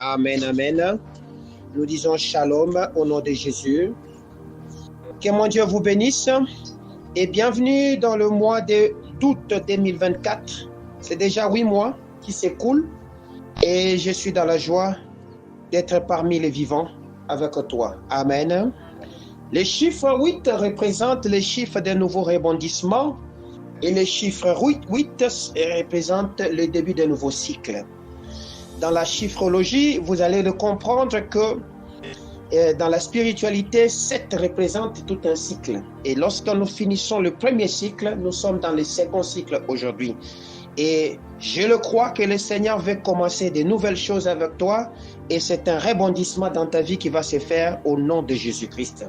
Amen, amen. Nous disons shalom au nom de Jésus. Que mon Dieu vous bénisse et bienvenue dans le mois d'août 2024. C'est déjà 8 mois qui s'écoulent et je suis dans la joie d'être parmi les vivants avec toi. Amen. Le chiffre 8 représente le chiffre d'un nouveau rebondissement et le chiffre 8 représente le début d'un nouveau cycle. Dans la chiffrologie, vous allez le comprendre que dans la spiritualité, 7 représente tout un cycle. Et lorsque nous finissons le premier cycle, nous sommes dans le second cycle aujourd'hui. Et je le crois que le Seigneur veut commencer de nouvelles choses avec toi et c'est un rebondissement dans ta vie qui va se faire au nom de Jésus-Christ.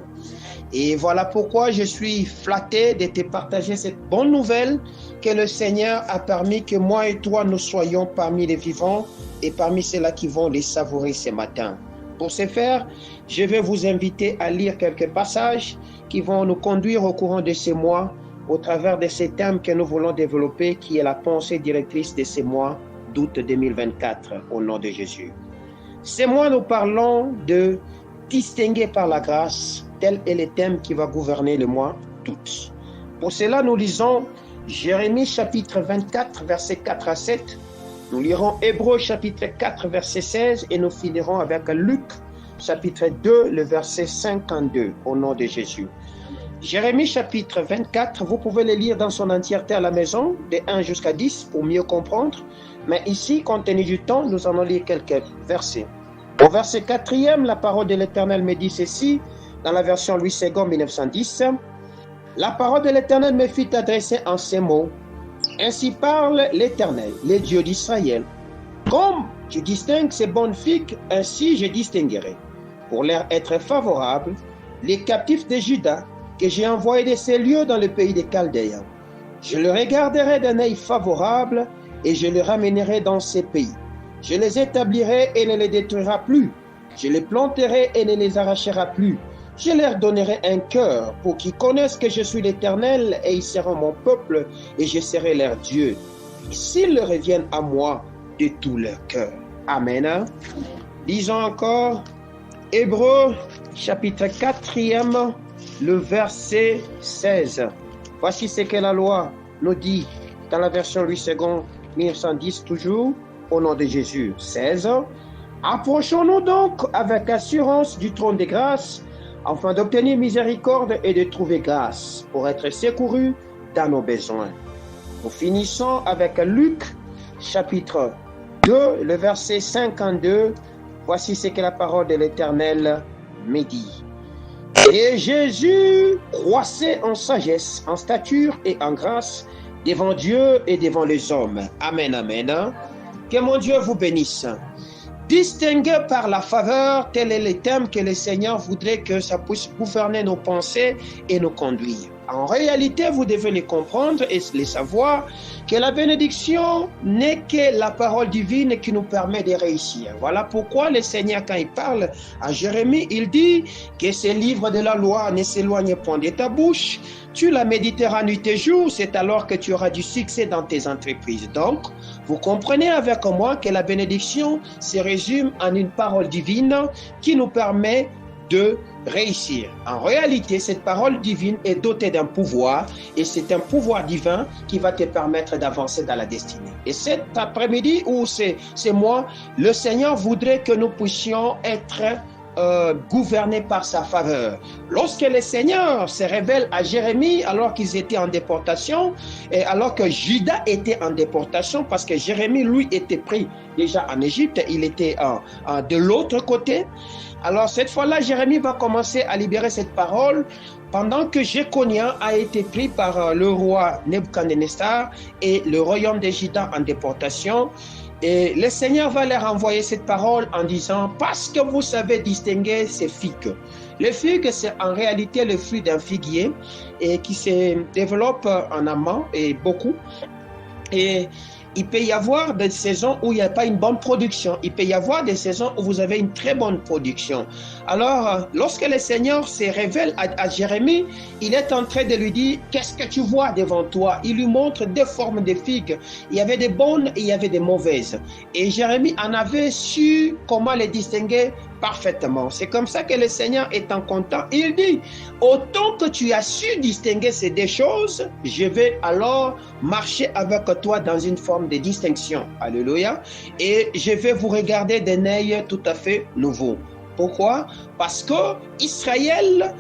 Et voilà pourquoi je suis flatté de te partager cette bonne nouvelle que le Seigneur a permis que moi et toi nous soyons parmi les vivants et parmi ceux-là qui vont les savourer ce matin. Pour ce faire, je vais vous inviter à lire quelques passages qui vont nous conduire au courant de ces mois au travers de ces thèmes que nous voulons développer, qui est la pensée directrice de ces mois d'août 2024, au nom de Jésus. Ces mois, nous parlons de distinguer par la grâce, tel est le thème qui va gouverner le mois d'août. Pour cela, nous lisons Jérémie chapitre 24, versets 4 à 7. Nous lirons Hébreux chapitre 4, verset 16 et nous finirons avec Luc chapitre 2, le verset 52, au nom de Jésus. Jérémie chapitre 24, vous pouvez le lire dans son entièreté à la maison, de 1 jusqu'à 10 pour mieux comprendre. Mais ici, compte tenu du temps, nous allons lire quelques versets. Au verset 4e, la parole de l'Éternel me dit ceci, dans la version Louis II 1910. La parole de l'Éternel me fit adresser en ces mots. Ainsi parle l'Éternel, le Dieu d'Israël. Comme je distingue ces bonnes figues, ainsi je distinguerai, pour leur être favorable, les captifs de Juda, que j'ai envoyés de ces lieux dans le pays des Chaldéens. Je les regarderai d'un œil favorable et je les ramènerai dans ces pays. Je les établirai et ne les détruira plus. Je les planterai et ne les arrachera plus. Je leur donnerai un cœur pour qu'ils connaissent que je suis l'Éternel et ils seront mon peuple et je serai leur Dieu. Et s'ils reviennent à moi de tout leur cœur. Amen. Lisons encore Hébreux chapitre 4e, le verset 16. Voici ce que la loi nous dit dans la version Louis II 1910 toujours, au nom de Jésus. 16. Approchons-nous donc avec assurance du trône de grâce afin d'obtenir miséricorde et de trouver grâce pour être secourus dans nos besoins. Nous finissons avec Luc chapitre 2, le verset 52. Voici ce que la parole de l'Éternel me dit. Et Jésus croissait en sagesse, en stature et en grâce devant Dieu et devant les hommes. Amen, amen. Que mon Dieu vous bénisse. Distingué par la faveur, tel est le thème que le Seigneur voudrait que ça puisse gouverner nos pensées et nous conduire. En réalité, vous devez le comprendre et le savoir que la bénédiction n'est que la parole divine qui nous permet de réussir. Voilà pourquoi le Seigneur, quand il parle à Jérémie, il dit que ce livre de la loi ne s'éloigne point de ta bouche. Tu la méditeras nuit et jour, c'est alors que tu auras du succès dans tes entreprises. Donc, vous comprenez avec moi que la bénédiction se résume en une parole divine qui nous permet de réussir. En réalité, cette parole divine est dotée d'un pouvoir et c'est un pouvoir divin qui va te permettre d'avancer dans la destinée. Et cet après-midi ou ces mois, le Seigneur voudrait que nous puissions être gouvernés par sa faveur. Lorsque le Seigneur se révèle à Jérémie alors qu'ils étaient en déportation et alors que Juda était en déportation parce que Jérémie lui était pris déjà en Égypte, il était de l'autre côté. Alors cette fois-là, Jérémie va commencer à libérer cette parole pendant que Jéconia a été pris par le roi Nebuchadnezzar et le royaume de Juda en déportation. Et le Seigneur va leur envoyer cette parole en disant « Parce que vous savez distinguer ces figues ». Le figue, c'est en réalité le fruit d'un figuier et qui se développe en amont et beaucoup. Et Il peut y avoir des saisons où il n'y a pas une bonne production. Il peut y avoir des saisons où vous avez une très bonne production. Alors, lorsque le Seigneur se révèle à Jérémie, il est en train de lui dire, qu'est-ce que tu vois devant toi? Il lui montre deux formes de figues. Il y avait des bonnes et il y avait des mauvaises. Et Jérémie en avait su comment les distinguer parfaitement. C'est comme ça que le Seigneur est en content. Il dit, autant que tu as su distinguer ces deux choses, je vais alors marcher avec toi dans une forme de distinction. Alléluia. Et je vais vous regarder d'un œil tout à fait nouveau. Pourquoi? Parce que Israël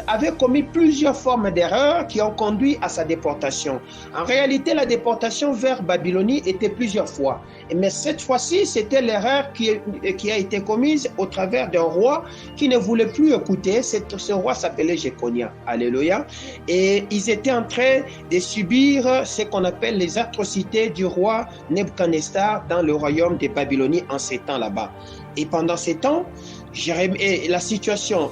avait commis plusieurs formes d'erreurs qui ont conduit à sa déportation. En réalité, la déportation vers Babylonie était plusieurs fois. Mais cette fois-ci, c'était l'erreur qui a été commise au travers d'un roi qui ne voulait plus écouter. Ce roi s'appelait Jéconia. Alléluia. Et ils étaient en train de subir ce qu'on appelle les atrocités du roi Nebuchadnezzar dans le royaume de Babylonie en ces temps là-bas. Et pendant ces temps, la situation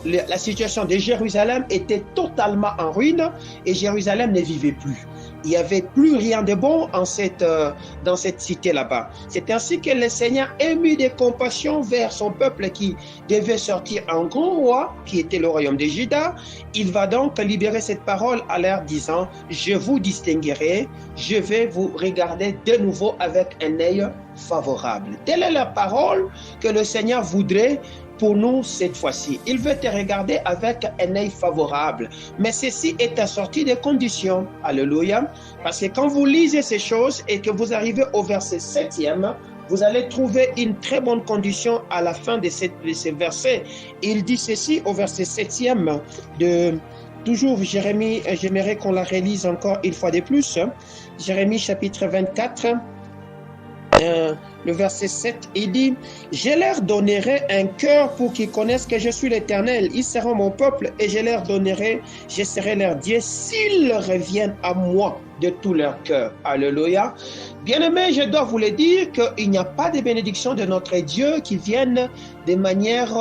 de Jérusalem était totalement en ruine et Jérusalem ne vivait plus. Il n'y avait plus rien de bon dans cette cité là-bas. C'est ainsi que le Seigneur ému de compassion vers son peuple qui devait sortir un grand roi, qui était le royaume de Juda. Il va donc libérer cette parole à leur disant, je vous distinguerai, je vais vous regarder de nouveau avec un œil favorable. Telle est la parole que le Seigneur voudrait pour nous cette fois-ci. Il veut te regarder avec un œil favorable. Mais ceci est assorti de conditions. Alléluia. Parce que quand vous lisez ces choses et que vous arrivez au verset 7e, vous allez trouver une très bonne condition à la fin de ce verset. Il dit ceci au verset 7e de toujours Jérémie. J'aimerais qu'on la relise encore une fois de plus. Jérémie chapitre 24. Le verset 7, il dit, je leur donnerai un cœur pour qu'ils connaissent que je suis l'Éternel. Ils seront mon peuple et je serai leur Dieu s'ils reviennent à moi de tout leur cœur. Alléluia. Bien-aimés, je dois vous le dire qu'il n'y a pas de bénédiction de notre Dieu qui viennent de manière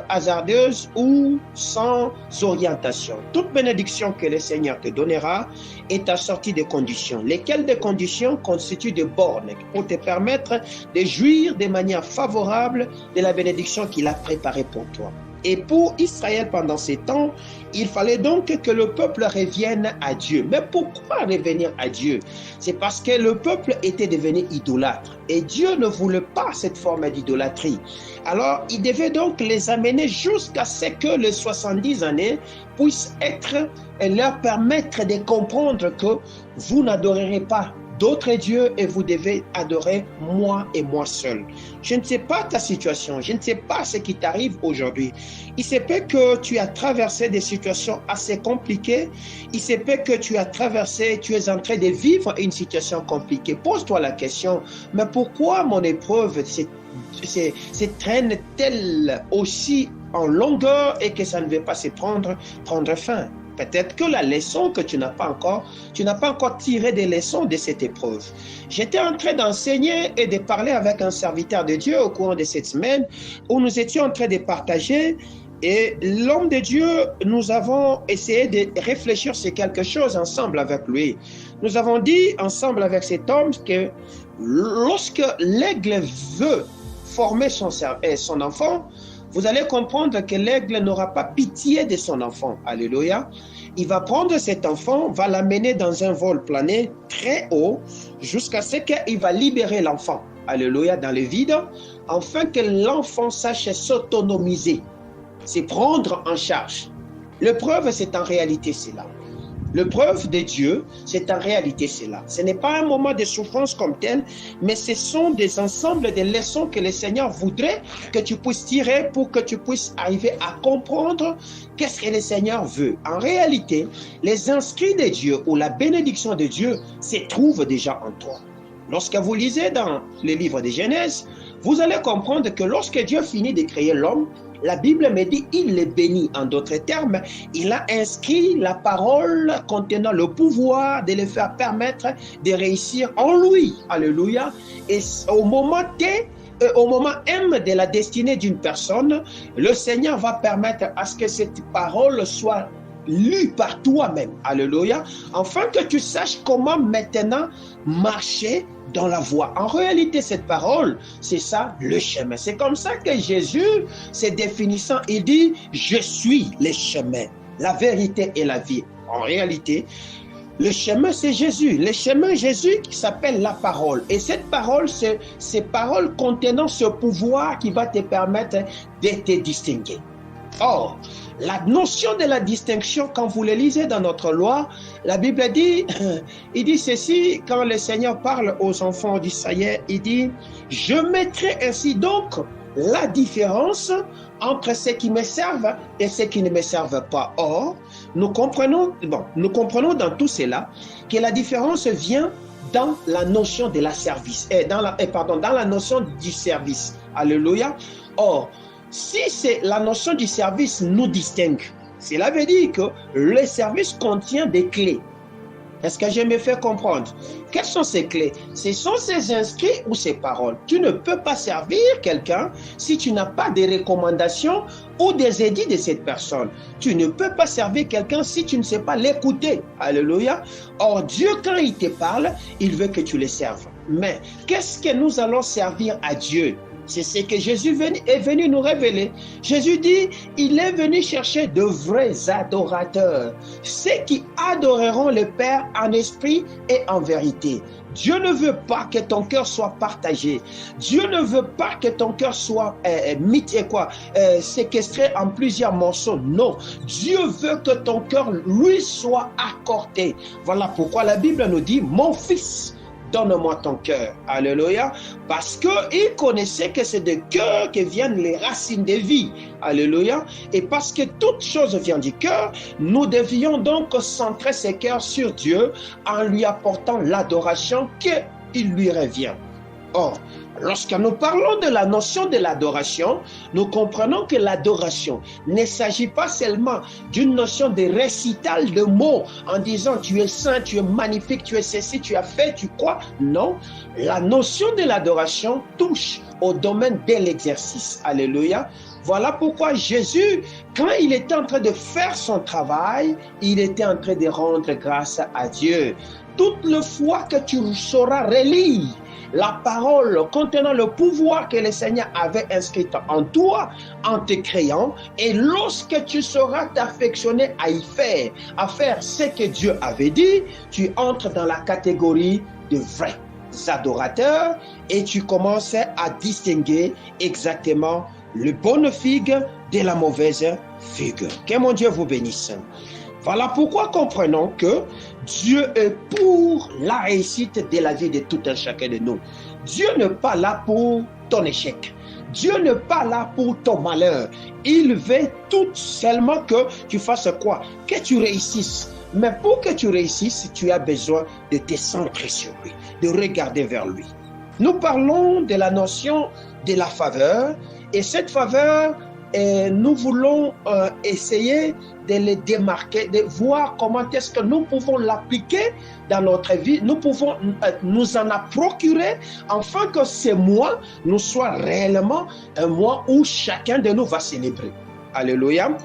hasardeuse ou sans orientation. Toute bénédiction que le Seigneur te donnera est assortie de conditions. Lesquelles des conditions constituent des bornes pour te permettre de jouir de manière favorable de la bénédiction qu'il a préparée pour toi. Et pour Israël pendant ces temps, il fallait donc que le peuple revienne à Dieu. Mais pourquoi revenir à Dieu? C'est parce que le peuple était devenu idolâtre. Et Dieu ne voulait pas cette forme d'idolâtrie. Alors, il devait donc les amener jusqu'à ce que les 70 années puissent leur permettre de comprendre que vous n'adorerez pas d'autres dieux et vous devez adorer moi et moi seul. Je ne sais pas ta situation, je ne sais pas ce qui t'arrive aujourd'hui. Il se peut que tu as traversé des situations assez compliquées. Il se peut que tu es en train de vivre une situation compliquée. Pose-toi la question, mais pourquoi mon épreuve se traîne-t-elle aussi en longueur et que ça ne veut pas se prendre fin? Peut-être que la leçon que tu n'as pas encore tiré des leçons de cette épreuve. J'étais en train d'enseigner et de parler avec un serviteur de Dieu au cours de cette semaine où nous étions en train de partager et l'homme de Dieu, nous avons essayé de réfléchir sur quelque chose ensemble avec lui. Nous avons dit ensemble avec cet homme que lorsque l'aigle veut former son enfant, vous allez comprendre que l'aigle n'aura pas pitié de son enfant. Alléluia. Il va prendre cet enfant, va l'amener dans un vol plané très haut, jusqu'à ce qu'il va libérer l'enfant. Alléluia, dans le vide, afin que l'enfant sache s'autonomiser, c'est prendre en charge. L'épreuve, c'est en réalité cela. L'épreuve de Dieu, c'est en réalité cela. Ce n'est pas un moment de souffrance comme tel, mais ce sont des ensembles de leçons que le Seigneur voudrait que tu puisses tirer pour que tu puisses arriver à comprendre qu'est-ce que le Seigneur veut. En réalité, les inscrits de Dieu ou la bénédiction de Dieu se trouvent déjà en toi. Lorsque vous lisez dans le livre de Genèse, vous allez comprendre que lorsque Dieu finit de créer l'homme, la Bible me dit, il le bénit. En d'autres termes, il a inscrit la parole contenant le pouvoir de le faire permettre de réussir en lui. Alléluia. Et au moment M de la destinée d'une personne, le Seigneur va permettre à ce que cette parole soit lu par toi-même. Alléluia. Afin que tu saches comment maintenant marcher dans la voie. En réalité, cette parole, c'est ça le chemin. C'est comme ça que Jésus, se définissant, il dit, je suis le chemin, la vérité et la vie. En réalité, le chemin, c'est Jésus. Le chemin, Jésus, qui s'appelle la parole. Et cette parole, c'est ces paroles contenant ce pouvoir qui va te permettre de te distinguer. Or, la notion de la distinction, quand vous le lisez dans notre loi, la Bible dit, il dit ceci, quand le Seigneur parle aux enfants d'Israël, il dit, je mettrai ainsi donc la différence entre ceux qui me servent et ceux qui ne me servent pas. Or, nous comprenons dans tout cela que la différence vient dans la notion de la service, dans la notion du service. Alléluia. Or, si c'est la notion du service nous distingue, cela veut dire que le service contient des clés. Est-ce que je me fais comprendre? Quelles sont ces clés? Ce sont ces inscrits ou ces paroles. Tu ne peux pas servir quelqu'un si tu n'as pas des recommandations ou des édits de cette personne. Tu ne peux pas servir quelqu'un si tu ne sais pas l'écouter. Alléluia. Or, Dieu, quand il te parle, il veut que tu le serves. Mais qu'est-ce que nous allons servir à Dieu? C'est ce que Jésus est venu nous révéler. Jésus dit, il est venu chercher de vrais adorateurs, ceux qui adoreront le Père en esprit et en vérité. Dieu ne veut pas que ton cœur soit partagé. Dieu ne veut pas que ton cœur soit séquestré en plusieurs morceaux. Non, Dieu veut que ton cœur lui soit accordé. Voilà pourquoi la Bible nous dit, mon fils, donne-moi ton cœur. Alléluia. Parce qu'il connaissait que c'est de cœur que viennent les racines de vie. Alléluia. Et parce que toute chose vient du cœur, nous devions donc centrer ces cœurs sur Dieu en lui apportant l'adoration qu'il lui revient. Or, lorsque nous parlons de la notion de l'adoration, nous comprenons que l'adoration ne s'agit pas seulement d'une notion de récital de mots en disant tu es saint, tu es magnifique, tu es ceci, tu as fait, tu crois. Non, la notion de l'adoration touche au domaine de l'exercice. Alléluia. Voilà pourquoi Jésus, quand il était en train de faire son travail, il était en train de rendre grâce à Dieu. Toute le fois que tu sauras relire la parole contenant le pouvoir que le Seigneur avait inscrit en toi, en te créant, et lorsque tu seras t'affectionner à faire ce que Dieu avait dit, tu entres dans la catégorie de vrais adorateurs et tu commences à distinguer exactement le bonne figue de la mauvaise figue. Que mon Dieu vous bénisse. Voilà pourquoi comprenons que Dieu est pour la réussite de la vie de tout un chacun de nous. Dieu n'est pas là pour ton échec. Dieu n'est pas là pour ton malheur. Il veut tout seulement que tu fasses quoi? Que tu réussisses. Mais pour que tu réussisses, tu as besoin de te centrer sur lui, de regarder vers lui. Nous parlons de la notion de la faveur. Et cette faveur, nous voulons essayer de les démarquer, de voir comment est-ce que nous pouvons l'appliquer dans notre vie. Nous pouvons nous en procurer afin que ce mois nous soit réellement un mois où chacun de nous va célébrer. Alléluia.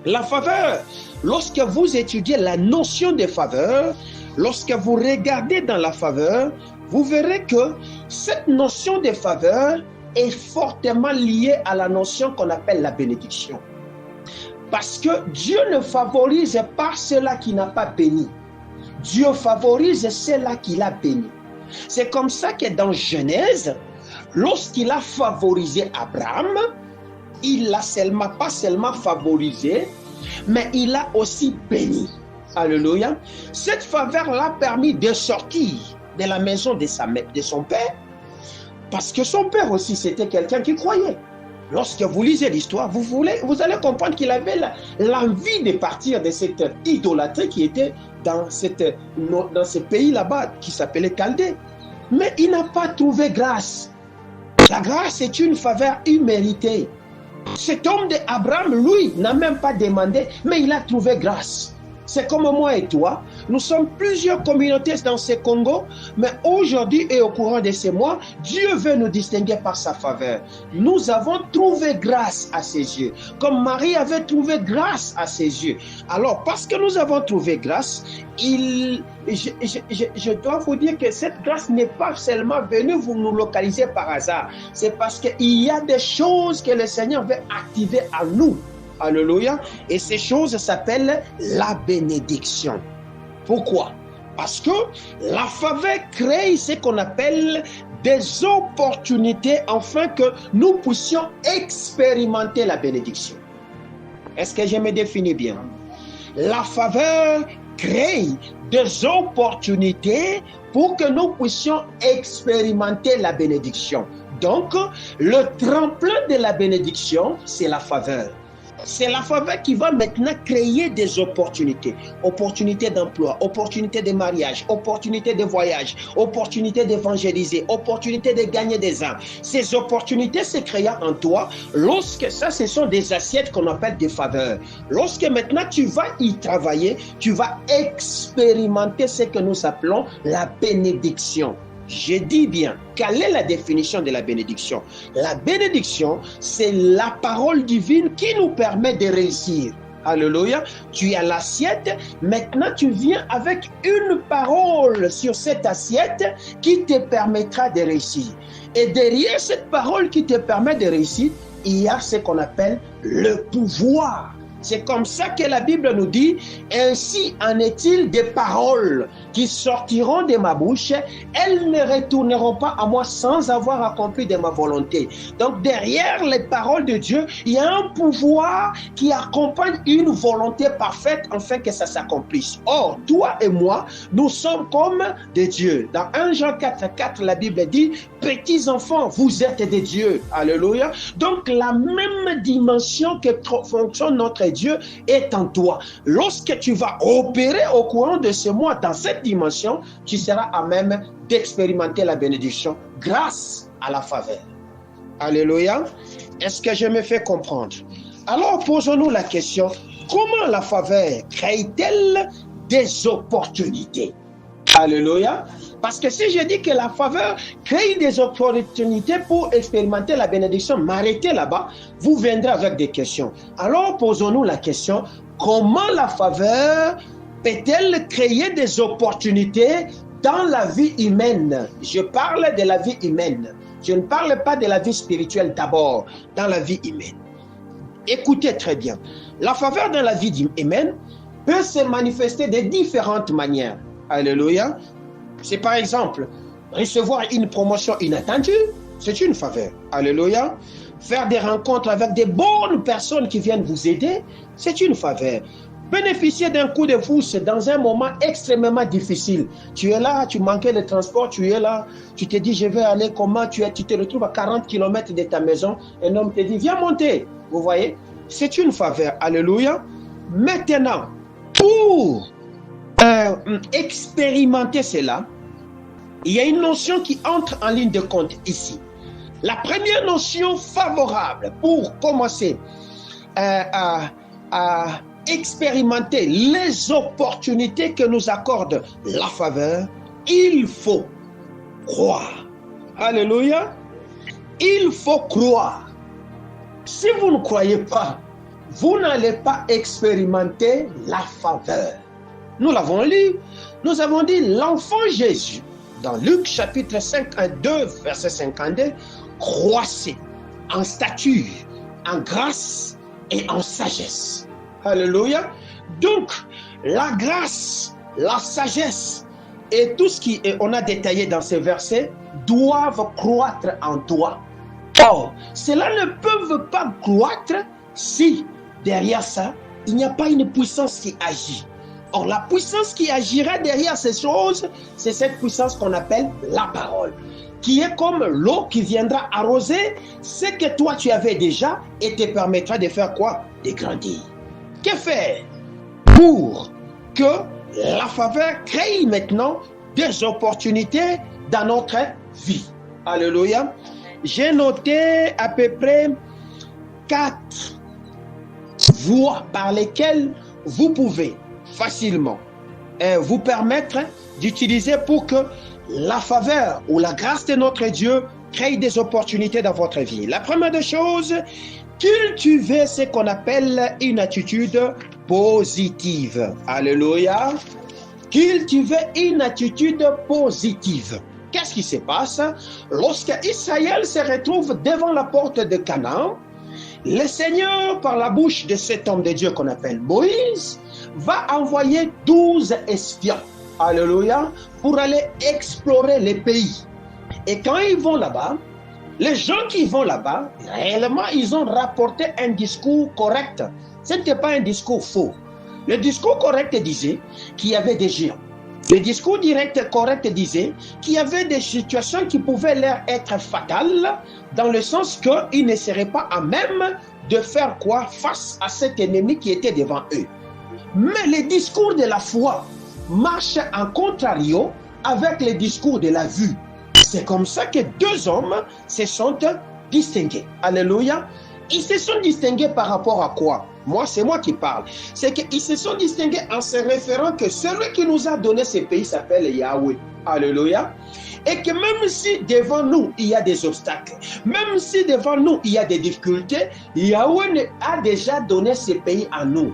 La faveur, lorsque vous étudiez la notion de faveur, lorsque vous regardez dans la faveur, vous verrez que cette notion de faveur est fortement liée à la notion qu'on appelle la bénédiction. Parce que Dieu ne favorise pas ceux-là qui n'ont pas béni. Dieu favorise ceux-là qu'il a béni. C'est comme ça que dans Genèse, lorsqu'il a favorisé Abraham, il l'a pas seulement favorisé, mais il l'a aussi béni. Alléluia. Cette faveur l'a permis de sortir de la maison de son père, parce que son père aussi, c'était quelqu'un qui croyait. Lorsque vous lisez l'histoire, vous allez comprendre qu'il avait l'envie de partir de cette idolâtrie qui était dans ce pays là-bas, qui s'appelait Chaldée. Mais il n'a pas trouvé grâce. La grâce est une faveur imméritée. Cet homme d'Abraham, lui, n'a même pas demandé, mais il a trouvé grâce. C'est comme moi et toi. Nous sommes plusieurs communautés dans ce Congo, mais aujourd'hui et au courant de ces mois, Dieu veut nous distinguer par sa faveur. Nous avons trouvé grâce à ses yeux, comme Marie avait trouvé grâce à ses yeux. Alors, parce que nous avons trouvé grâce, je dois vous dire que cette grâce n'est pas seulement venue vous nous localiser par hasard. C'est parce qu'il y a des choses que le Seigneur veut activer en nous. Alléluia. Et ces choses s'appellent la bénédiction. Pourquoi? Parce que la faveur crée ce qu'on appelle des opportunités afin que nous puissions expérimenter la bénédiction. Est-ce que je me définis bien? La faveur crée des opportunités pour que nous puissions expérimenter la bénédiction. Donc, le tremplin de la bénédiction, c'est la faveur. C'est la faveur qui va maintenant créer des opportunités. Opportunités d'emploi, opportunités de mariage, opportunités de voyage, opportunités d'évangéliser, opportunités de gagner des âmes. Ces opportunités se créent en toi lorsque ça, ce sont des assiettes qu'on appelle des faveurs. Lorsque maintenant tu vas y travailler, tu vas expérimenter ce que nous appelons la bénédiction. Je dis bien, quelle est la définition de la bénédiction? La bénédiction, c'est la parole divine qui nous permet de réussir. Alléluia. Tu as l'assiette, maintenant tu viens avec une parole sur cette assiette qui te permettra de réussir. Et derrière cette parole qui te permet de réussir, il y a ce qu'on appelle le pouvoir. C'est comme ça que la Bible nous dit, ainsi en est-il des paroles qui sortiront de ma bouche, elles ne retourneront pas à moi sans avoir accompli de ma volonté. Donc derrière les paroles de Dieu, il y a un pouvoir qui accompagne une volonté parfaite afin que ça s'accomplisse. Or, toi et moi, nous sommes comme des dieux. Dans 1 Jean 4,4, la Bible dit, petits enfants, vous êtes des dieux. Alléluia. Donc la même dimension que fonctionne notre Dieu est en toi. Lorsque tu vas opérer au courant de ce mois dans cette dimension, tu seras à même d'expérimenter la bénédiction grâce à la faveur. Alléluia. Est-ce que je me fais comprendre? Alors posons-nous la question, comment la faveur crée-t-elle des opportunités? Alléluia. Parce que si je dis que la faveur crée des opportunités pour expérimenter la bénédiction, m'arrêtez là-bas, vous viendrez avec des questions. Alors posons-nous la question, comment la faveur peut-elle créer des opportunités dans la vie humaine? Je parle de la vie humaine. Je ne parle pas de la vie spirituelle d'abord, dans la vie humaine. Écoutez très bien. La faveur dans la vie humaine peut se manifester de différentes manières. Alléluia. C'est par exemple, recevoir une promotion inattendue, c'est une faveur. Alléluia. Faire des rencontres avec des bonnes personnes qui viennent vous aider, c'est une faveur. Bénéficier d'un coup de pouce dans un moment extrêmement difficile. Tu es là, tu manquais le transport, tu es là, tu te dis je vais aller comment, tu te retrouves à 40 km de ta maison, un homme te dit viens monter. Vous voyez, c'est une faveur. Alléluia. Maintenant, pour expérimenter cela, il y a une notion qui entre en ligne de compte ici. La première notion favorable pour commencer à expérimenter les opportunités que nous accorde la faveur, il faut croire. Alléluia. Il faut croire. Si vous ne croyez pas, vous n'allez pas expérimenter la faveur. Nous l'avons lu. Nous avons dit l'enfant Jésus, dans Luc chapitre 2, verset 52, croissait en stature, en grâce et en sagesse. Alléluia. Donc, la grâce, la sagesse et tout ce qu'on a détaillé dans ces versets doivent croître en toi. Or, cela ne peut pas croître si, derrière ça, il n'y a pas une puissance qui agit. Or, la puissance qui agira derrière ces choses, c'est cette puissance qu'on appelle la parole, qui est comme l'eau qui viendra arroser ce que toi tu avais déjà et te permettra de faire quoi? De grandir. Que faire pour que la faveur crée maintenant des opportunités dans notre vie? Alléluia. J'ai noté à peu près 4 voies par lesquelles vous pouvez facilement vous permettre d'utiliser pour que la faveur ou la grâce de notre Dieu crée des opportunités dans votre vie. La première des choses, cultiver ce qu'on appelle une attitude positive. Alléluia. Cultiver une attitude positive. Qu'est-ce qui se passe? Lorsque Israël se retrouve devant la porte de Canaan, le Seigneur, par la bouche de cet homme de Dieu qu'on appelle Moïse, va envoyer 12 espions, alléluia, pour aller explorer les pays. Et quand ils vont là-bas, les gens qui vont là-bas, réellement, ils ont rapporté un discours correct. Ce n'était pas un discours faux. Le discours correct disait qu'il y avait des géants. Le discours direct correct disait qu'il y avait des situations qui pouvaient leur être fatales, dans le sens qu'ils ne seraient pas à même de faire quoi face à cet ennemi qui était devant eux. Mais le discours de la foi marche en contrario avec le discours de la vue. C'est comme ça que deux hommes se sont distingués. Alléluia. Ils se sont distingués par rapport à quoi? C'est moi qui parle. C'est qu'ils se sont distingués en se référant que celui qui nous a donné ce pays s'appelle Yahweh. Alléluia. Et que même si devant nous, il y a des obstacles, même si devant nous, il y a des difficultés, Yahweh a déjà donné ce pays à nous.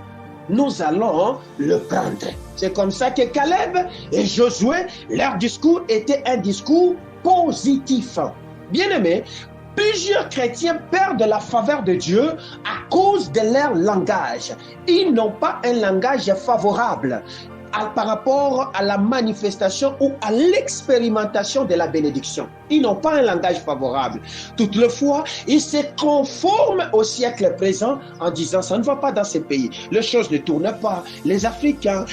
Nous allons le prendre. C'est comme ça que Caleb et Josué, leur discours était un discours positif. Bien-aimés, plusieurs chrétiens perdent la faveur de Dieu à cause de leur langage. Ils n'ont pas un langage favorable par rapport à la manifestation ou à l'expérimentation de la bénédiction. Ils n'ont pas un langage favorable. Toutefois, ils se conforment au siècle présent en disant ça ne va pas dans ces pays. Les choses ne tournent pas. Les Africains,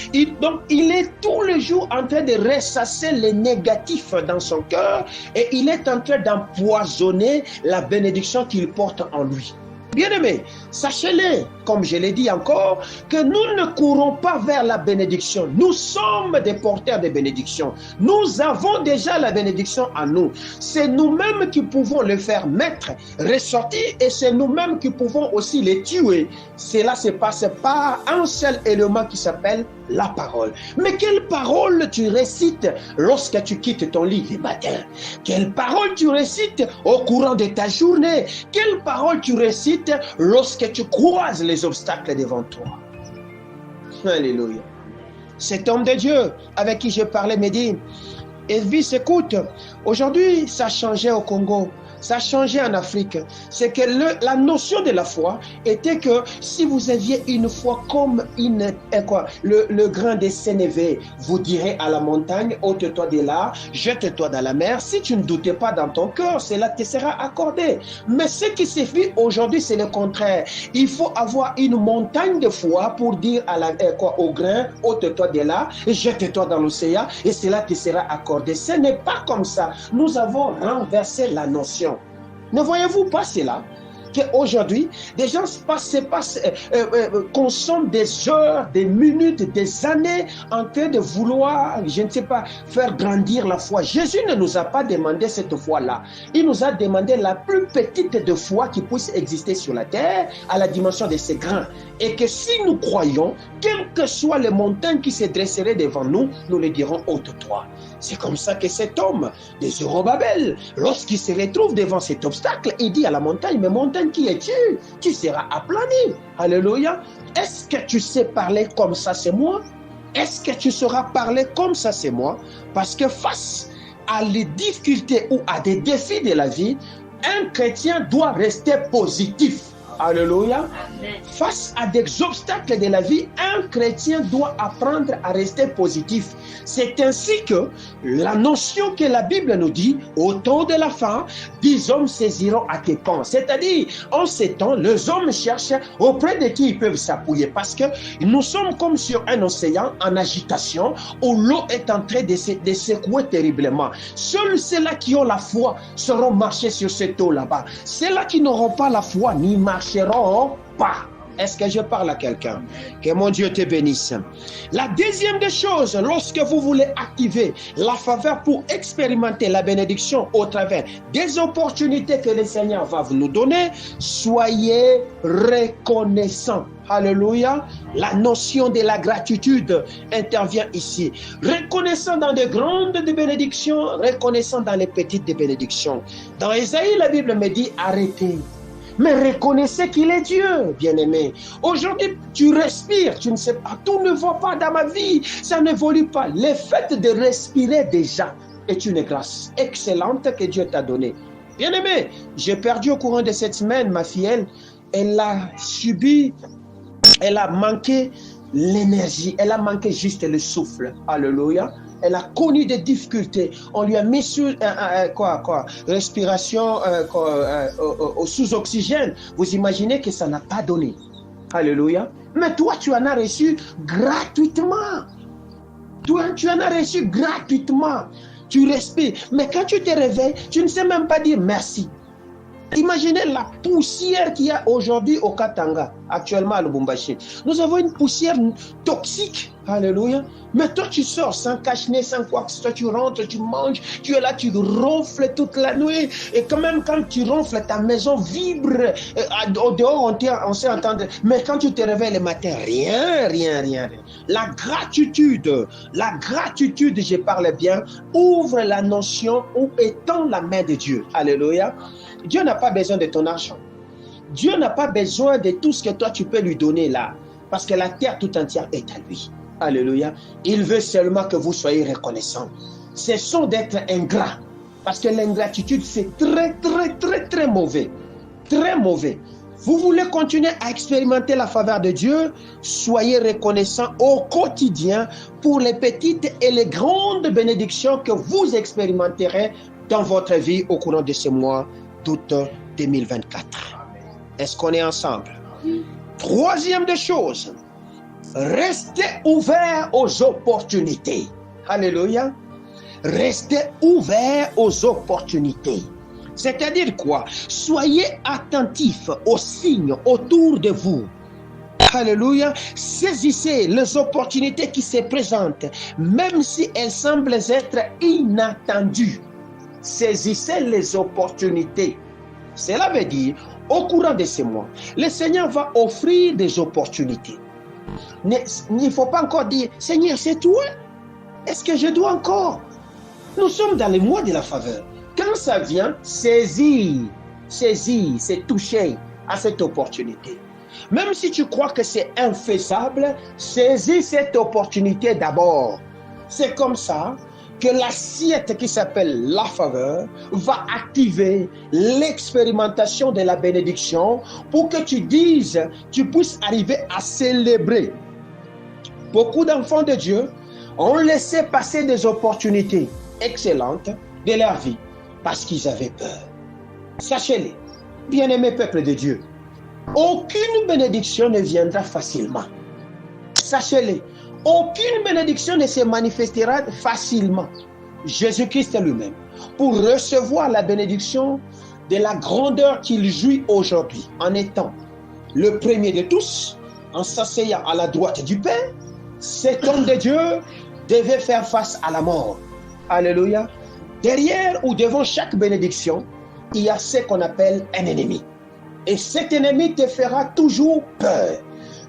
donc il est tout le jour en train de ressasser les négatifs dans son cœur et il est en train d'empoisonner la bénédiction qu'il porte en lui. Bien-aimés, sachez-le, comme je l'ai dit encore, que nous ne courons pas vers la bénédiction. Nous sommes des porteurs de bénédiction. Nous avons déjà la bénédiction en nous. C'est nous-mêmes qui pouvons le faire mettre, ressortir, et c'est nous-mêmes qui pouvons aussi les tuer. Cela se passe par un seul élément qui s'appelle la parole. Mais quelle parole tu récites lorsque tu quittes ton lit le matin? Quelle parole tu récites au courant de ta journée? Quelle parole tu récites lorsque tu croises les obstacles devant toi? Alléluia. Cet homme de Dieu avec qui je parlais me dit, Elvis, écoute, aujourd'hui ça a changé au Congo. Ça a changé en Afrique. C'est que la notion de la foi était que si vous aviez une foi comme le grain de sénévé, vous direz à la montagne, ôte-toi de là, jette-toi dans la mer. Si tu ne doutais pas dans ton cœur, cela te sera accordé. Mais ce qui se fait aujourd'hui, c'est le contraire. Il faut avoir une montagne de foi pour dire au grain, ôte-toi de là, jette-toi dans l'océan et cela te sera accordé. Ce n'est pas comme ça. Nous avons renversé la notion. Ne voyez-vous pas cela? Qu'aujourd'hui, des gens consomment des heures, des minutes, des années en train de vouloir, je ne sais pas, faire grandir la foi. Jésus ne nous a pas demandé cette foi-là. Il nous a demandé la plus petite de foi qui puisse exister sur la terre à la dimension de ces grains. Et que si nous croyons, quelles que soient les montagnes qui se dresseraient devant nous, nous les dirons ôte-toi. C'est comme ça que cet homme de Zorobabel, lorsqu'il se retrouve devant cet obstacle, il dit à la montagne, mais montagne, qui es-tu? Tu seras aplani. Alléluia. Est-ce que tu sais parler comme ça, c'est moi? Est-ce que tu sauras parler comme ça, c'est moi? Parce que face à les difficultés ou à des défis de la vie, un chrétien doit rester positif. Alléluia. Amen. Face à des obstacles de la vie, un chrétien doit apprendre à rester positif. C'est ainsi que la notion que la Bible nous dit, au temps de la fin, 10 hommes saisiront à tes pans. C'est-à-dire, en ces temps, les hommes cherchent auprès de qui ils peuvent s'appuyer. Parce que nous sommes comme sur un océan en agitation où l'eau est en train de secouer terriblement. Seuls ceux-là qui ont la foi seront marchés sur cette eau là-bas. Ceux-là qui n'auront pas la foi n'y marcheront pas. Est-ce que je parle à quelqu'un? Que mon Dieu te bénisse. La deuxième des choses, lorsque vous voulez activer la faveur pour expérimenter la bénédiction au travers des opportunités que le Seigneur va nous donner, soyez reconnaissants. Alléluia. La notion de la gratitude intervient ici. Reconnaissant dans de grandes bénédictions, reconnaissant dans les petites bénédictions. Dans Ésaïe, la Bible me dit arrêtez. Mais reconnaissez qu'il est Dieu, bien-aimé. Aujourd'hui, tu respires, tu ne sais pas, tout ne va pas dans ma vie, ça n'évolue pas. Le fait de respirer déjà est une grâce excellente que Dieu t'a donnée. Bien-aimé, j'ai perdu au courant de cette semaine ma fille, elle a subi, elle a manqué l'énergie, elle a manqué juste le souffle. Alléluia. Elle a connu des difficultés. On lui a mis sur respiration sous oxygène. Vous imaginez que ça n'a pas donné. Alléluia. Mais toi, tu en as reçu gratuitement. Toi, tu en as reçu gratuitement. Tu respires. Mais quand tu te réveilles, tu ne sais même pas dire merci. Imaginez la poussière qu'il y a aujourd'hui au Katanga, actuellement à Lubumbashi. Nous avons une poussière toxique. Alléluia. Mais toi, tu sors sans cache-nez, sans quoi que ce soit. Tu rentres, tu manges, tu es là, tu ronfles toute la nuit. Et quand même, quand tu ronfles, ta maison vibre. Au dehors, on sait entendre. Mais quand tu te réveilles le matin, rien. La gratitude, je parle bien, ouvre la notion où étend la main de Dieu. Alléluia. Dieu n'a pas besoin de ton argent. Dieu n'a pas besoin de tout ce que toi tu peux lui donner là. Parce que la terre tout entière est à lui. Alléluia. Il veut seulement que vous soyez reconnaissants. Cessons d'être ingrats. Parce que l'ingratitude, c'est très mauvais. Très mauvais. Vous voulez continuer à expérimenter la faveur de Dieu, soyez reconnaissants au quotidien pour les petites et les grandes bénédictions que vous expérimenterez dans votre vie au courant de ce mois d'août 2024. Est-ce qu'on est ensemble? Troisième des choses, restez ouverts aux opportunités. Alléluia. Restez ouverts aux opportunités. C'est-à-dire quoi? Soyez attentifs aux signes autour de vous. Alléluia. Saisissez les opportunités qui se présentent, même si elles semblent être inattendues. Saisissez les opportunités. Cela veut dire, au courant de ces mois, le Seigneur va offrir des opportunités. Il ne faut pas encore dire, Seigneur, c'est toi? Est-ce que je dois encore? Nous sommes dans les mois de la faveur. Quand ça vient, saisis, c'est toucher à cette opportunité. Même si tu crois que c'est infaisable, saisis cette opportunité d'abord. C'est comme ça que l'assiette qui s'appelle la faveur va activer l'expérimentation de la bénédiction pour que tu puisses arriver à célébrer. Beaucoup d'enfants de Dieu ont laissé passer des opportunités excellentes de leur vie parce qu'ils avaient peur. Sachez-le, bien-aimés peuple de Dieu, aucune bénédiction ne viendra facilement. Sachez-le, aucune bénédiction ne se manifestera facilement. Jésus-Christ lui-même, pour recevoir la bénédiction de la grandeur qu'il jouit aujourd'hui, en étant le premier de tous, en s'asseyant à la droite du Père, cet homme de Dieu devait faire face à la mort. Alléluia. Derrière ou devant chaque bénédiction, il y a ce qu'on appelle un ennemi. Et cet ennemi te fera toujours peur.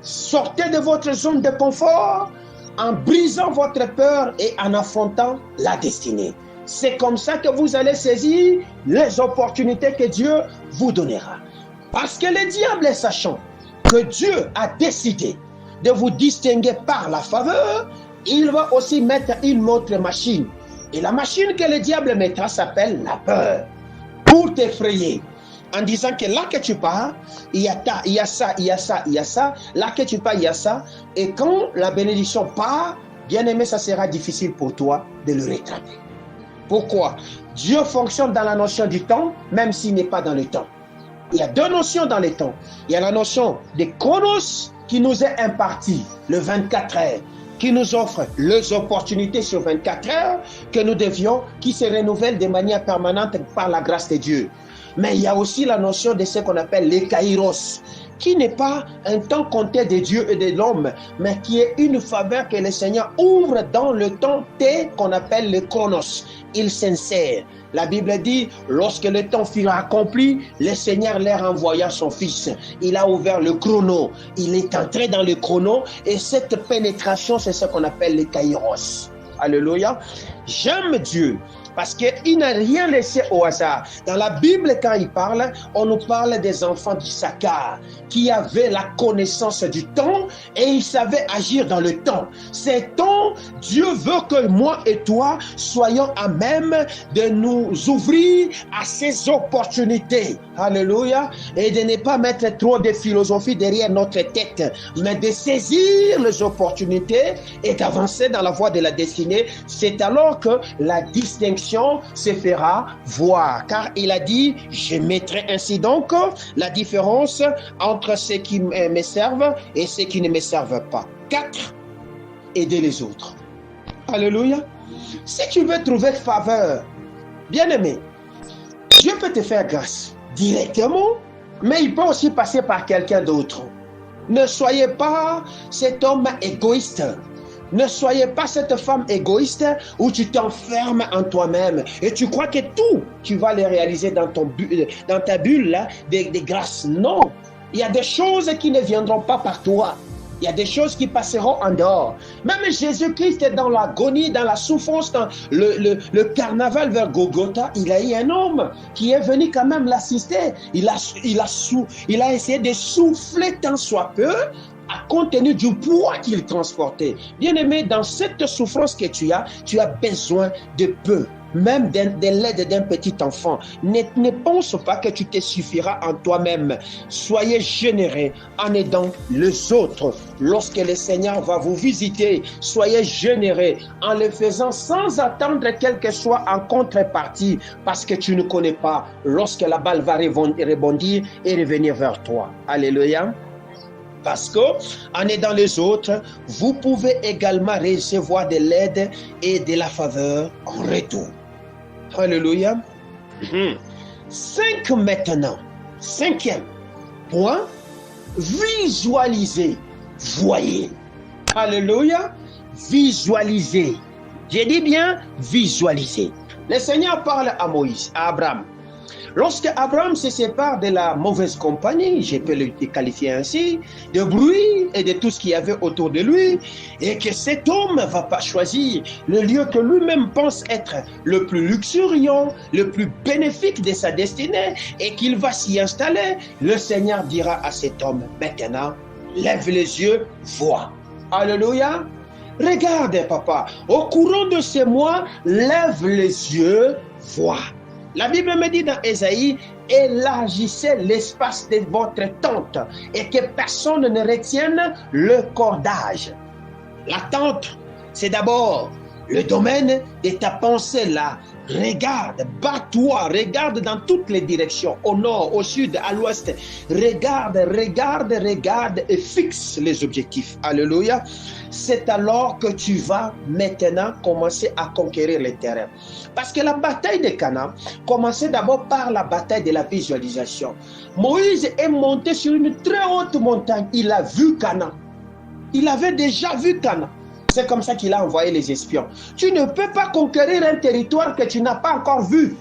Sortez de votre zone de confort en brisant votre peur et en affrontant la destinée. C'est comme ça que vous allez saisir les opportunités que Dieu vous donnera. Parce que le diable est sachant que Dieu a décidé de vous distinguer par la faveur, il va aussi mettre une autre machine. Et la machine que le diable mettra s'appelle la peur. Pour t'effrayer. En disant que là que tu pars, il y a ça. Là que tu pars, il y a ça. Et quand la bénédiction part, bien aimé, ça sera difficile pour toi de le rattraper. Pourquoi? Dieu fonctionne dans la notion du temps, même s'il n'est pas dans le temps. Il y a deux notions dans le temps. Il y a la notion de chronos qui nous est impartie, le 24 heures, qui nous offre les opportunités sur 24 heures que nous devions, qui se renouvellent de manière permanente par la grâce de Dieu. Mais il y a aussi la notion de ce qu'on appelle les kairos, qui n'est pas un temps compté de Dieu et de l'homme, mais qui est une faveur que le Seigneur ouvre dans le temps T qu'on appelle le chronos. Il s'insère. La Bible dit, lorsque le temps fut accompli, le Seigneur leur envoya son Fils. Il a ouvert le chrono. Il est entré dans le chrono et cette pénétration, c'est ce qu'on appelle le kairos. Alléluia. J'aime Dieu parce qu'il n'a rien laissé au hasard. Dans la Bible, quand il parle, on nous parle des enfants d'Issachar qui avaient la connaissance du temps et ils savaient agir dans le temps. C'est temps, Dieu veut que moi et toi soyons à même de nous ouvrir à ces opportunités. Alléluia. Et de ne pas mettre trop de philosophie derrière notre tête, mais de saisir les opportunités et d'avancer dans la voie de la destinée. C'est alors que la distinction se fera voir. Car il a dit, je mettrai ainsi donc la différence entre ceux qui me servent et ceux qui ne me servent pas. 4. Aider les autres. Alléluia. Si tu veux trouver faveur, bien-aimé, Dieu peut te faire grâce directement, mais il peut aussi passer par quelqu'un d'autre. Ne soyez pas cet homme égoïste. Ne soyez pas cette femme égoïste où tu t'enfermes en toi-même et tu crois que tout, tu vas le réaliser dans ta bulle là, des grâces. Non, il y a des choses qui ne viendront pas par toi. Il y a des choses qui passeront en dehors. Même Jésus-Christ est dans l'agonie, dans la souffrance, dans le carnaval vers Golgotha. Il a eu un homme qui est venu quand même l'assister. Il a essayé de souffler tant soit peu à compte tenu du poids qu'il transportait. Bien-aimé, dans cette souffrance que tu as besoin de peu, même de l'aide d'un petit enfant. Ne pense pas que tu te suffiras en toi-même. Soyez généreux en aidant les autres. Lorsque le Seigneur va vous visiter, soyez généreux en le faisant sans attendre quelque soit en contrepartie, parce que tu ne connais pas lorsque la balle va rebondir et revenir vers toi. Alléluia. Parce qu'en aidant les autres, vous pouvez également recevoir de l'aide et de la faveur en retour. Alléluia. 5 maintenant. 5e point. Visualisez. Voyez. Alléluia. Visualisez. J'ai dit bien visualiser. Le Seigneur parle à Moïse, à Abraham. Lorsque Abraham se sépare de la mauvaise compagnie, je peux le qualifier ainsi, de bruit et de tout ce qu'il y avait autour de lui, et que cet homme ne va pas choisir le lieu que lui-même pense être le plus luxuriant, le plus bénéfique de sa destinée, et qu'il va s'y installer, le Seigneur dira à cet homme, maintenant, lève les yeux, vois. Alléluia. Regarde, papa, au courant de ces mois, lève les yeux, vois. La Bible me dit dans Ésaïe, élargissez l'espace de votre tente et que personne ne retienne le cordage. La tente, c'est d'abord le domaine de ta pensée là. Regarde, bats-toi, regarde dans toutes les directions, au nord, au sud, à l'ouest. Regarde et fixe les objectifs. Alléluia. C'est alors que tu vas maintenant commencer à conquérir les terrains. Parce que la bataille de Canaan commençait d'abord par la bataille de la visualisation. Moïse est monté sur une très haute montagne. Il a vu Canaan. Il avait déjà vu Canaan. C'est comme ça qu'il a envoyé les espions. Tu ne peux pas conquérir un territoire que tu n'as pas encore vu.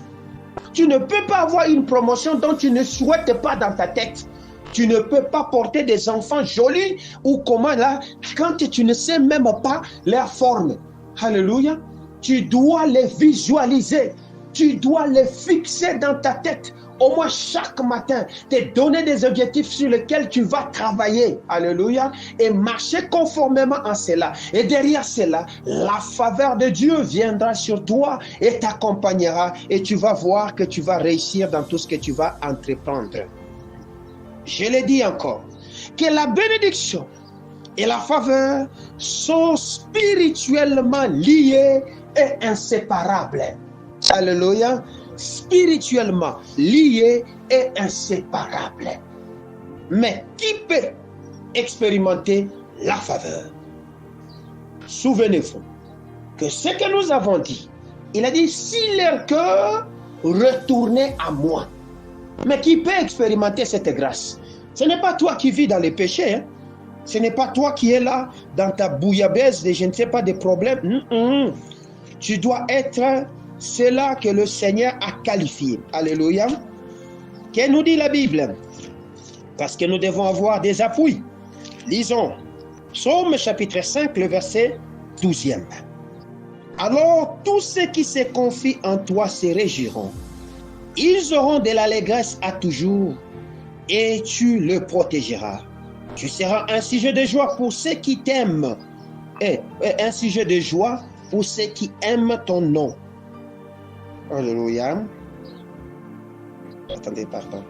Tu ne peux pas avoir une promotion dont tu ne souhaites pas dans ta tête. Tu ne peux pas porter des enfants jolis ou comment là, quand tu ne sais même pas leur forme. Alléluia. Tu dois les visualiser. Tu dois les fixer dans ta tête. Au moins chaque matin, te donner des objectifs sur lesquels tu vas travailler. Alléluia. Et marcher conformément à cela. Et derrière cela, la faveur de Dieu viendra sur toi et t'accompagnera. Et tu vas voir que tu vas réussir dans tout ce que tu vas entreprendre. Je le dis encore, que la bénédiction et la faveur sont spirituellement liées et inséparables. Alléluia. Spirituellement liés et inséparables. Mais qui peut expérimenter la faveur? Souvenez-vous que ce que nous avons dit, il a dit, si leur cœur retournait à moi. Mais qui peut expérimenter cette grâce? Ce n'est pas toi qui vis dans les péchés. Hein? Ce n'est pas toi qui es là dans ta bouillabaisse de je ne sais pas des problèmes. Tu dois être cela que le Seigneur a qualifié. Alléluia. Qu'est-ce que nous dit la Bible? Parce que nous devons avoir des appuis. Lisons. Psaume chapitre 5, le verset 12e. Alors tous ceux qui se confient en toi se réjouiront. Ils auront de l'allégresse à toujours et tu le protégeras. Tu seras un sujet de joie pour ceux qui t'aiment et un sujet de joie pour ceux qui aiment ton nom. Alléluia. Attendez, pardon.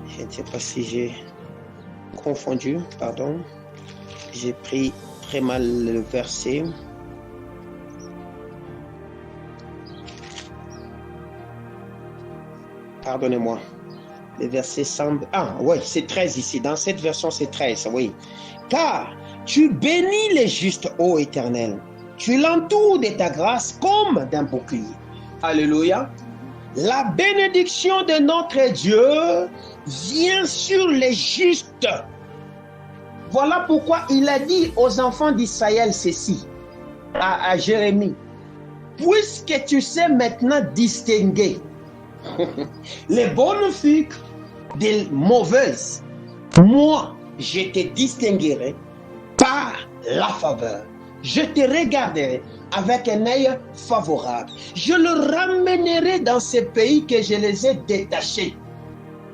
Je ne sais pas si j'ai confondu, pardon. J'ai pris très mal le verset. Pardonnez-moi. Le verset semble... Ah, oui, c'est 13 ici. Dans cette version, c'est 13, oui. Car tu bénis les justes, ô Éternel. Tu l'entoures de ta grâce comme d'un bouclier. Alléluia. La bénédiction de notre Dieu vient sur les justes. Voilà pourquoi il a dit aux enfants d'Israël ceci, à Jérémie. Puisque tu sais maintenant distinguer les bonnes figues des mauvaises, moi, je te distinguerai par la faveur. Je te regarderai avec un œil favorable. Je le ramènerai dans ce pays que je les ai détachés.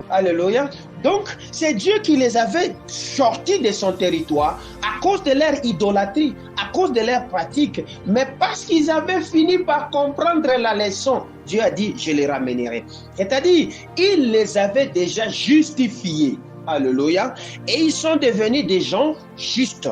Alléluia. Donc, c'est Dieu qui les avait sortis de son territoire à cause de leur idolâtrie, à cause de leur pratique. Mais parce qu'ils avaient fini par comprendre la leçon, Dieu a dit, je les ramènerai. C'est-à-dire, il les avait déjà justifiés. Alléluia. Et ils sont devenus des gens justes.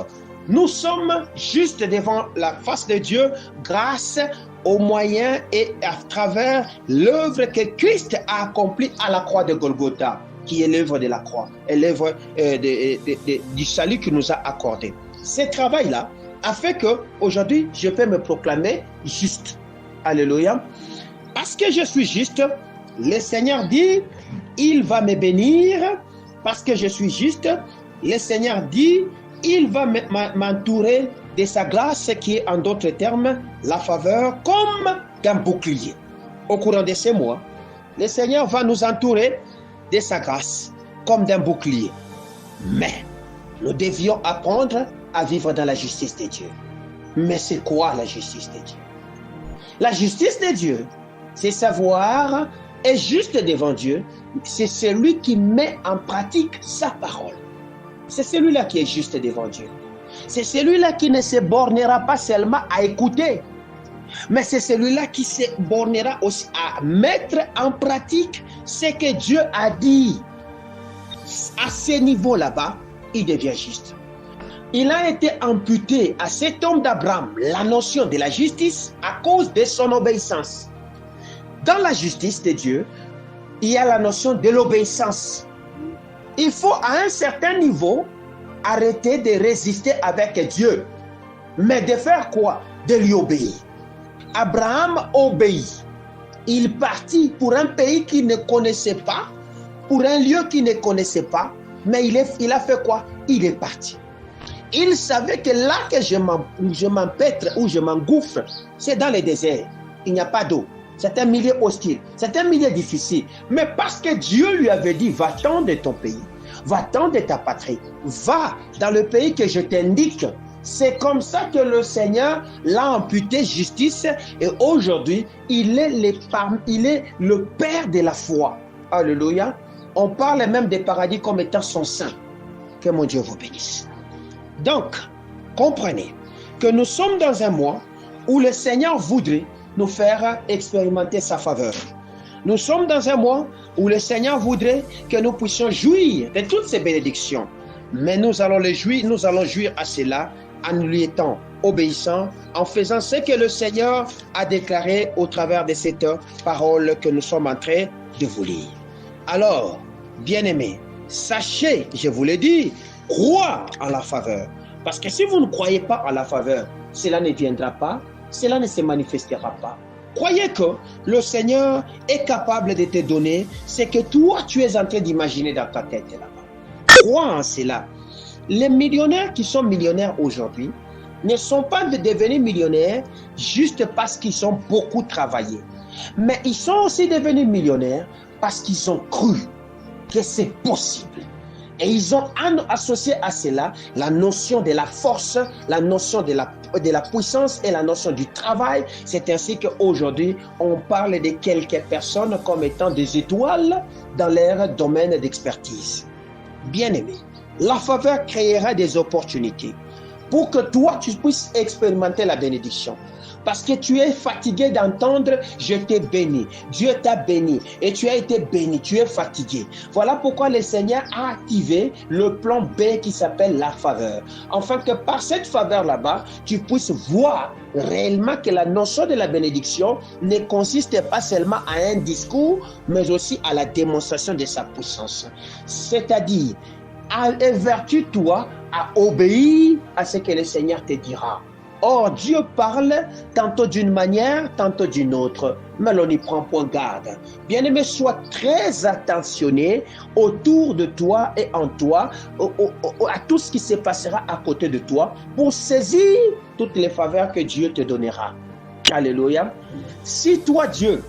Nous sommes justes devant la face de Dieu grâce aux moyens et à travers l'œuvre que Christ a accomplie à la croix de Golgotha, qui est l'œuvre de la croix et l'œuvre du salut qu'il nous a accordé. Ce travail-là a fait qu'aujourd'hui, je peux me proclamer juste. Alléluia. Parce que je suis juste, le Seigneur dit, il va me bénir. Parce que je suis juste, le Seigneur dit, il va m'entourer de sa grâce qui est en d'autres termes la faveur comme d'un bouclier. Au courant de ces mois, le Seigneur va nous entourer de sa grâce comme d'un bouclier. Mais nous devions apprendre à vivre dans la justice de Dieu. Mais c'est quoi la justice de Dieu? La justice de Dieu, c'est savoir être juste devant Dieu. C'est celui qui met en pratique sa parole. C'est celui-là qui est juste devant Dieu. C'est celui-là qui ne se bornera pas seulement à écouter, mais c'est celui-là qui se bornera aussi à mettre en pratique ce que Dieu a dit. À ce niveau là-bas, il devient juste. Il a été amputé à cet homme d'Abraham la notion de la justice à cause de son obéissance. Dans la justice de Dieu, il y a la notion de l'obéissance. Il faut à un certain niveau arrêter de résister avec Dieu, mais de faire quoi? De lui obéir. Abraham obéit. Il partit pour un pays qu'il ne connaissait pas, pour un lieu qu'il ne connaissait pas, mais il a fait quoi? Il est parti. Il savait que là que je m'empêtre ou je m'engouffre, c'est dans le désert. Il n'y a pas d'eau. C'est un milieu hostile, c'est un milieu difficile. Mais parce que Dieu lui avait dit, va-t'en de ton pays, va-t'en de ta patrie, va dans le pays que je t'indique. C'est comme ça que le Seigneur l'a amputé justice et aujourd'hui, il est le Père de la foi. Alléluia. On parle même des paradis comme étant son sein. Que mon Dieu vous bénisse. Donc, comprenez que nous sommes dans un mois où le Seigneur voudrait nous faire expérimenter sa faveur. Nous sommes dans un mois où le Seigneur voudrait que nous puissions jouir de toutes ces bénédictions. Mais nous allons jouir à cela en lui étant obéissants, en faisant ce que le Seigneur a déclaré au travers de cette parole que nous sommes en train de vous lire. Alors, bien-aimés, sachez, je vous l'ai dit, crois en la faveur. Parce que si vous ne croyez pas en la faveur, cela ne viendra pas cela ne se manifestera pas. Croyez que le Seigneur est capable de te donner ce que toi, tu es en train d'imaginer dans ta tête là-bas. Crois en cela. Les millionnaires qui sont millionnaires aujourd'hui ne sont pas devenus millionnaires juste parce qu'ils ont beaucoup travaillé. Mais ils sont aussi devenus millionnaires parce qu'ils ont cru que c'est possible. Et ils ont associé à cela la notion de la force, la notion de la puissance et la notion du travail. C'est ainsi qu'aujourd'hui, on parle de quelques personnes comme étant des étoiles dans leur domaine d'expertise. Bien-aimé, la faveur créera des opportunités pour que toi, tu puisses expérimenter la bénédiction. Parce que tu es fatigué d'entendre « je t'ai béni », Dieu t'a béni et tu as été béni, tu es fatigué. Voilà pourquoi le Seigneur a activé le plan B qui s'appelle la faveur. Afin que par cette faveur là-bas, tu puisses voir réellement que la notion de la bénédiction ne consiste pas seulement à un discours, mais aussi à la démonstration de sa puissance. C'est-à-dire, avertis-toi à obéir à ce que le Seigneur te dira. Or, Dieu parle tantôt d'une manière, tantôt d'une autre, mais l'on n'y prend point garde. Bien-aimé, sois très attentionné autour de toi et en toi, à tout ce qui se passera à côté de toi, pour saisir toutes les faveurs que Dieu te donnera. Alléluia. Si toi, Dieu,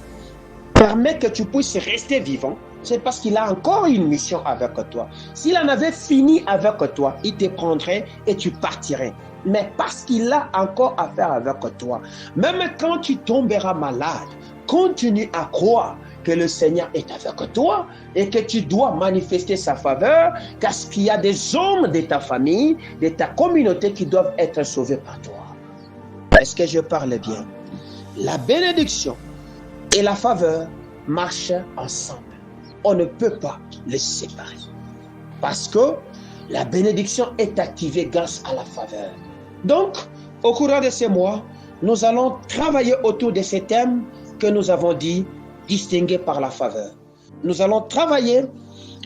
permet que tu puisses rester vivant, c'est parce qu'il a encore une mission avec toi. S'il en avait fini avec toi, il te prendrait et tu partirais. Mais parce qu'il a encore affaire avec toi, même quand tu tomberas malade, continue à croire que le Seigneur est avec toi et que tu dois manifester sa faveur, parce qu'il y a des hommes de ta famille, de ta communauté qui doivent être sauvés par toi. Est-ce que je parle bien? La bénédiction et la faveur marchent ensemble. On ne peut pas les séparer. Parce que la bénédiction est activée grâce à la faveur. Donc, au courant de ces mois, nous allons travailler autour de ces thèmes que nous avons dit, distingués par la faveur. Nous allons travailler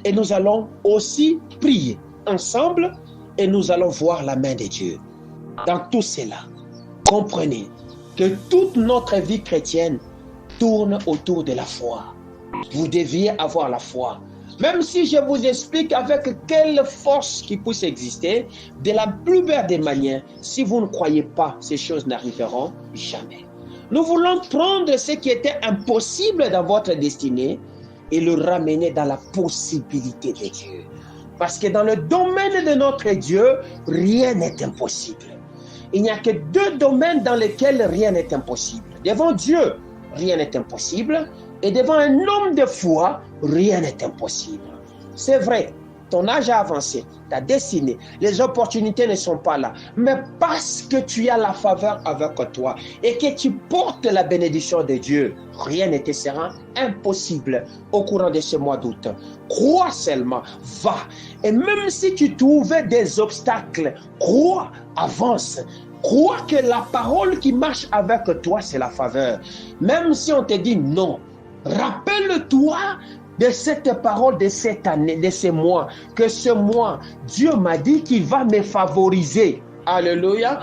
et nous allons aussi prier ensemble et nous allons voir la main de Dieu. Dans tout cela, comprenez que toute notre vie chrétienne tourne autour de la foi. Vous deviez avoir la foi. Même si je vous explique avec quelle force qui puisse exister, de la plus belle des manières, si vous ne croyez pas, ces choses n'arriveront jamais. Nous voulons prendre ce qui était impossible dans votre destinée et le ramener dans la possibilité de Dieu. Parce que dans le domaine de notre Dieu, rien n'est impossible. Il n'y a que deux domaines dans lesquels rien n'est impossible. Devant Dieu, rien n'est impossible. Et devant un homme de foi, rien n'est impossible. C'est vrai, ton âge a avancé, ta destinée, les opportunités ne sont pas là. Mais parce que tu as la faveur avec toi et que tu portes la bénédiction de Dieu, rien ne te sera impossible au courant de ce mois d'août. Crois seulement, va. Et même si tu trouves des obstacles, crois, avance. Crois que la parole qui marche avec toi, c'est la faveur. Même si on te dit non, rappelle-toi de cette parole de cette année, de ce mois, que ce mois, Dieu m'a dit qu'il va me favoriser. Alléluia.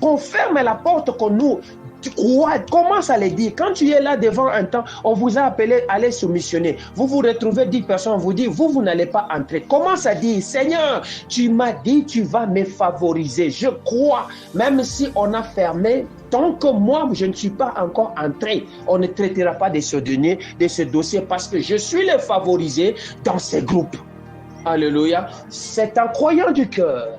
Confirme la porte qu'on nous... Tu crois, commence à le dire. Quand tu es là devant un temps, on vous a appelé à aller soumissionner. Vous vous retrouvez 10 personnes, on vous dit, vous n'allez pas entrer. Commence à dire, Seigneur, tu m'as dit, tu vas me favoriser. Je crois, même si on a fermé, tant que moi, je ne suis pas encore entré, on ne traitera pas de ce dossier parce que je suis le favorisé dans ces groupes. Alléluia. C'est en croyant du cœur,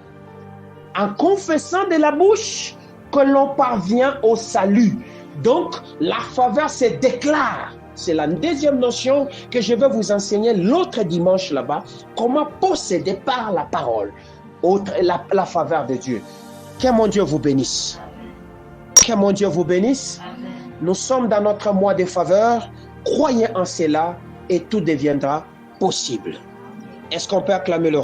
en confessant de la bouche, que l'on parvient au salut. Donc, la faveur se déclare. C'est la deuxième notion que je vais vous enseigner l'autre dimanche là-bas. Comment posséder par la parole la faveur de Dieu. Que mon Dieu vous bénisse. Que mon Dieu vous bénisse. Nous sommes dans notre mois de faveur. Croyez en cela et tout deviendra possible. Est-ce qu'on peut acclamer le